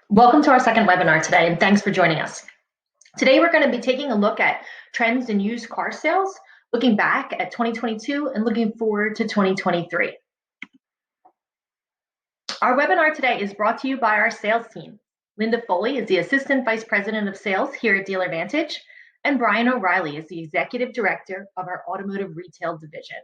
Welcome to our second webinar today, and thanks for joining us. Today, we're going to be taking a look at trends in used car sales, looking back at 2022 and looking forward to 2023. Our webinar today is brought to you by our sales team. Linda Foley is the Assistant Vice President of Sales here at Dealer Vantage, and Brian O'Reilly is the Executive Director of our Automotive Retail Division.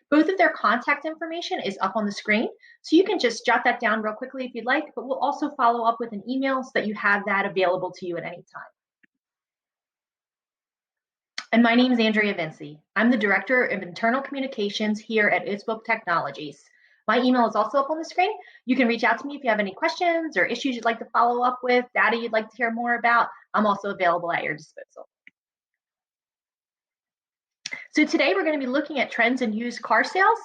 Both of their contact information is up on the screen, so you can just jot that down real quickly if you'd like, but we'll also follow up with an email so that you have that available to you at any time. And my name is Andrea Vinci. I'm the Director of Internal Communications here at Isbook Technologies. My email is also up on the screen. You can reach out to me if you have any questions or issues you'd like to follow up with, data you'd like to hear more about. I'm also available at your disposal. So today we're going to be looking at trends in used car sales,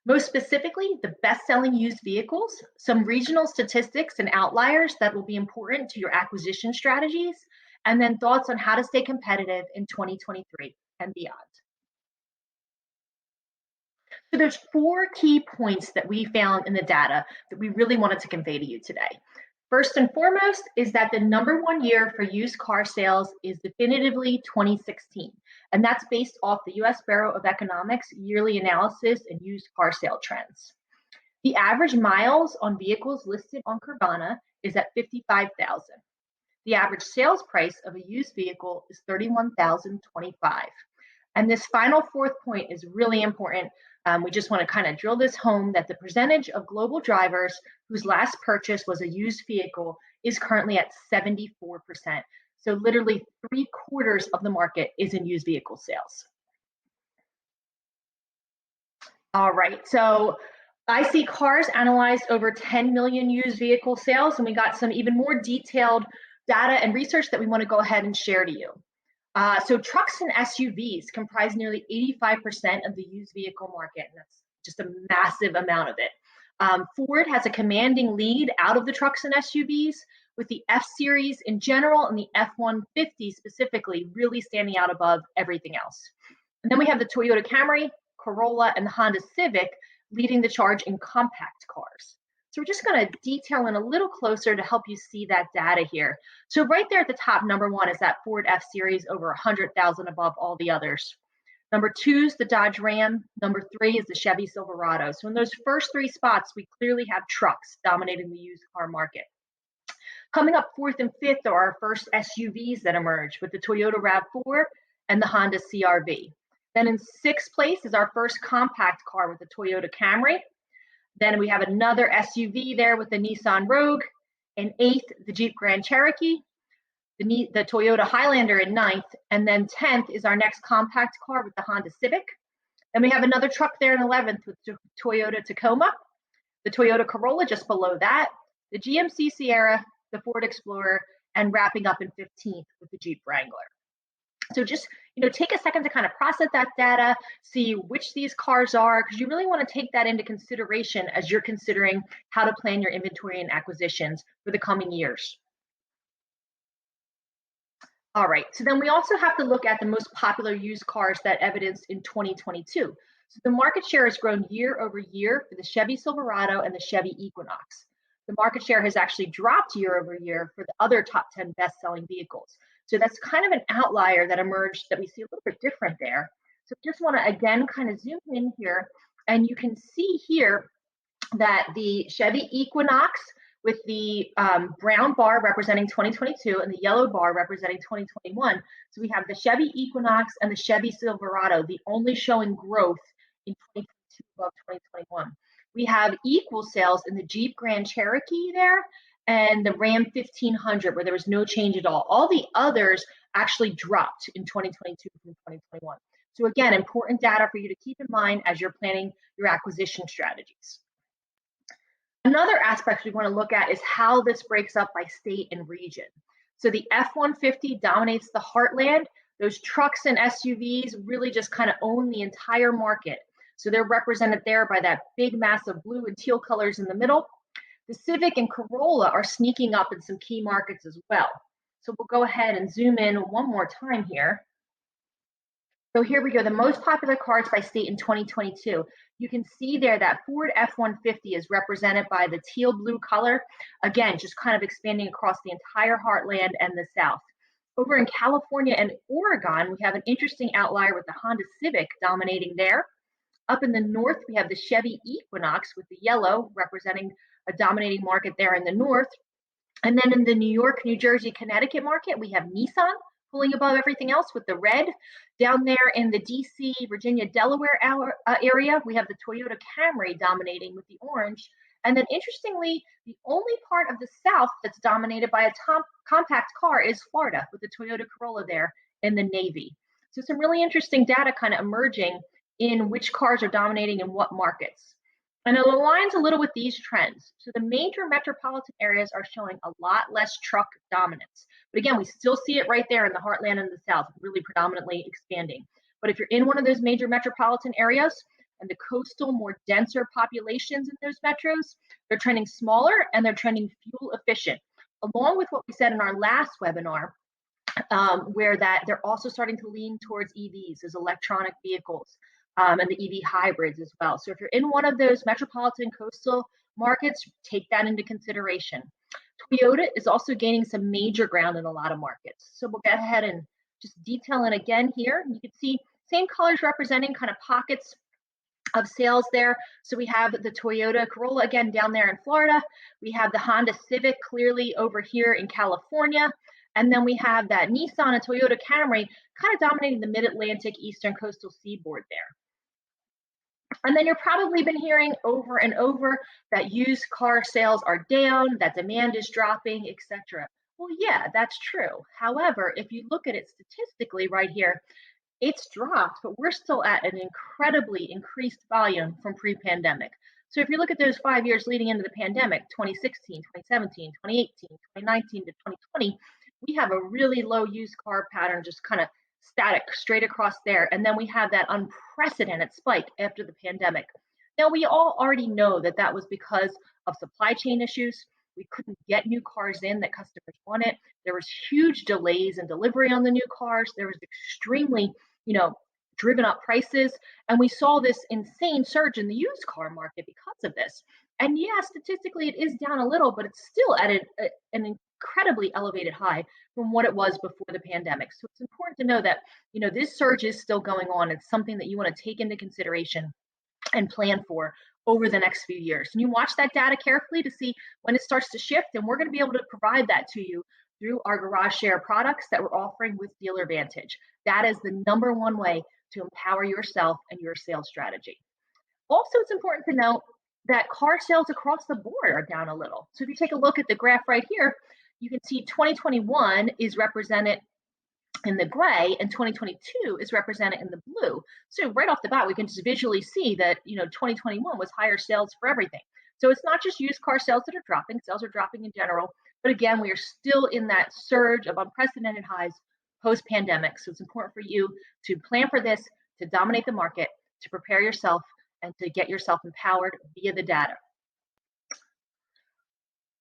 most specifically the best-selling used vehicles, some regional statistics and outliers that will be important to your acquisition strategies, and then thoughts on how to stay competitive in 2023 and beyond. So there's four key points that we found in the data that we really wanted to convey to you today. First and foremost is that the number one year for used car sales is definitively 2016, and that's based off the US Bureau of Economics yearly analysis and used car sale trends. The average miles on vehicles listed on Carvana is at 55,000. The average sales price of a used vehicle is 31,025. And this final fourth point is really important. We just want to kind of drill this home that the percentage of global drivers whose last purchase was a used vehicle is currently at 74%. So literally 3/4 of the market is in used vehicle sales. All right, so I see cars analyzed over 10 million used vehicle sales, and we got some even more detailed data and research that we want to go ahead and share to you. So trucks and SUVs comprise nearly 85% of the used vehicle market, and that's just a massive amount of it. Ford has a commanding lead out of the trucks and SUVs, with the F Series in general and the F-150 specifically really standing out above everything else. And then we have the Toyota Camry, Corolla, and the Honda Civic leading the charge in compact cars. So we're just going to detail in a little closer to help you see that data here. So right there at the top, number one is that Ford F-Series over 100,000 above all the others. Number two is the Dodge Ram. Number three is the Chevy Silverado. So in those first three spots, we clearly have trucks dominating the used car market. Coming up fourth and fifth are our first SUVs that emerged with the Toyota RAV4 and the Honda CR-V. Then in sixth place is our first compact car with the Toyota Camry. Then we have another SUV there with the Nissan Rogue. In eighth, the Jeep Grand Cherokee, the Toyota Highlander in ninth, and then 10th is our next compact car with the Honda Civic. Then we have another truck there in 11th with the Toyota Tacoma, the Toyota Corolla just below that, the GMC Sierra, the Ford Explorer, and wrapping up in 15th with the Jeep Wrangler. So just take a second to kind of process that data, see which these cars are, because you really want to take that into consideration as you're considering how to plan your inventory and acquisitions for the coming years. All right, so then we also have to look at the most popular used cars that evidenced in 2022. So the market share has grown year over year for the Chevy Silverado and the Chevy Equinox. The market share has actually dropped year over year for the other top 10 best-selling vehicles. So that's kind of an outlier that emerged that we see a little bit different there. So just want to, again, kind of zoom in here, and you can see here that the Chevy Equinox with the brown bar representing 2022 and the yellow bar representing 2021. So we have the Chevy Equinox and the Chevy Silverado, the only showing growth in 2022 above 2021. We have equal sales in the Jeep Grand Cherokee there and the Ram 1500, where there was no change at all. All the others actually dropped in 2022 from 2021. So again, important data for you to keep in mind as you're planning your acquisition strategies. Another aspect we want to look at is how this breaks up by state and region. So the F-150 dominates the heartland. Those trucks and SUVs really just kind of own the entire market. So they're represented there by that big mass of blue and teal colors in the middle. The Civic and Corolla are sneaking up in some key markets as well. So we'll go ahead and zoom in one more time here. So here we go, the most popular cars by state in 2022. You can see there that Ford F-150 is represented by the teal blue color. Again, just kind of expanding across the entire heartland and the South. Over in California and Oregon, we have an interesting outlier with the Honda Civic dominating there. Up in the north, we have the Chevy Equinox with the yellow representing a dominating market there in the north. And then in the New York, New Jersey, Connecticut market, we have Nissan pulling above everything else with the red. Down there in the DC, Virginia, Delaware area, we have the Toyota Camry dominating with the orange. And then interestingly, the only part of the South that's dominated by a compact car is Florida with the Toyota Corolla there in the navy. So some really interesting data kind of emerging in which cars are dominating in what markets. And it aligns a little with these trends. So the major metropolitan areas are showing a lot less truck dominance. But again, we still see it right there in the heartland and the South, really predominantly expanding. But if you're in one of those major metropolitan areas and the coastal, more denser populations in those metros, they're trending smaller and they're trending fuel efficient, along with what we said in our last webinar, where that they're also starting to lean towards EVs as electronic vehicles. And the EV hybrids as well. So if you're in one of those metropolitan coastal markets, take that into consideration. Toyota is also gaining some major ground in a lot of markets. So we'll go ahead and just detail it again here. You can see same colors representing kind of pockets of sales there. So we have the Toyota Corolla again down there in Florida. We have the Honda Civic clearly over here in California. And then we have that Nissan and Toyota Camry kind of dominating the mid-Atlantic eastern coastal seaboard there. And then you've probably been hearing over and over that used car sales are down, that demand is dropping, etc. Well, yeah, that's true. However, if you look at it statistically right here, it's dropped, but we're still at an incredibly increased volume from pre-pandemic. So if you look at those 5 years leading into the pandemic, 2016, 2017, 2018, 2019 to 2020, we have a really low used car pattern, just kind of static straight across there. And then we have that unprecedented spike after the pandemic. Now, we all already know that that was because of supply chain issues. We couldn't get new cars in that customers wanted. There was huge delays in delivery on the new cars. There was extremely, driven up prices. And we saw this insane surge in the used car market because of this. And yeah, statistically, it is down a little, but it's still at an incredibly elevated high from what it was before the pandemic. So it's important to know that, this surge is still going on. It's something that you want to take into consideration and plan for over the next few years. And you watch that data carefully to see when it starts to shift, and we're going to be able to provide that to you through our Garage Share products that we're offering with Dealer Vantage. That is the number one way to empower yourself and your sales strategy. Also, it's important to note that car sales across the board are down a little. So if you take a look at the graph right here, you can see 2021 is represented in the gray and 2022 is represented in the blue. So right off the bat, we can just visually see that 2021 was higher sales for everything. So it's not just used car sales that are dropping, sales are dropping in general. But again, we are still in that surge of unprecedented highs post-pandemic. So it's important for you to plan for this, to dominate the market, to prepare yourself, and to get yourself empowered via the data.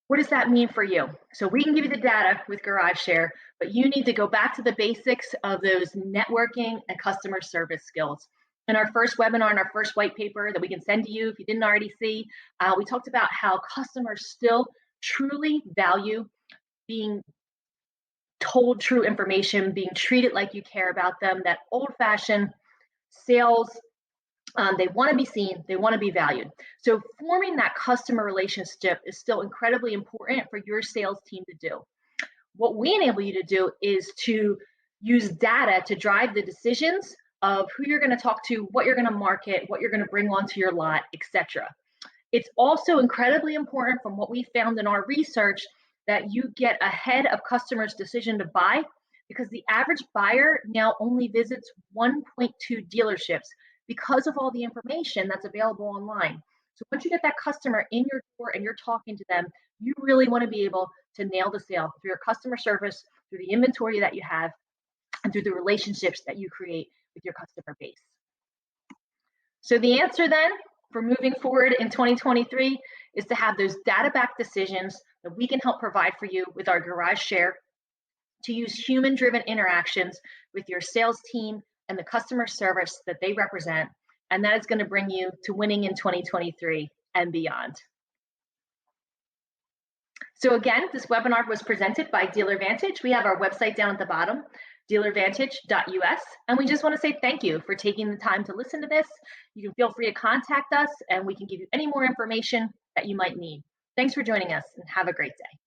What does that mean for you? So we can give you the data with Garage Share, but you need to go back to the basics of those networking and customer service skills. In our first webinar, in our first white paper that we can send to you if you didn't already see, we talked about how customers still truly value being told true information, being treated like you care about them, that old-fashioned sales. They want to be seen, they want to be valued. So forming that customer relationship is still incredibly important for your sales team to do. What we enable you to do is to use data to drive the decisions of who you're going to talk to, what you're going to market, what you're going to bring onto your lot, etc. It's also incredibly important from what we found in our research that you get ahead of customers' decision to buy, because the average buyer now only visits 1.2 dealerships because of all the information that's available online. So once you get that customer in your door and you're talking to them, you really want to be able to nail the sale through your customer service, through the inventory that you have, and through the relationships that you create with your customer base. So the answer then for moving forward in 2023 is to have those data-backed decisions that we can help provide for you with our Garage Share, to use human-driven interactions with your sales team and the customer service that they represent, and that is going to bring you to winning in 2023 and beyond. So again, this webinar was presented by DealerVantage. We have our website down at the bottom, dealervantage.us, and we just want to say thank you for taking the time to listen to this. You can feel free to contact us, and we can give you any more information that you might need. Thanks for joining us, and have a great day.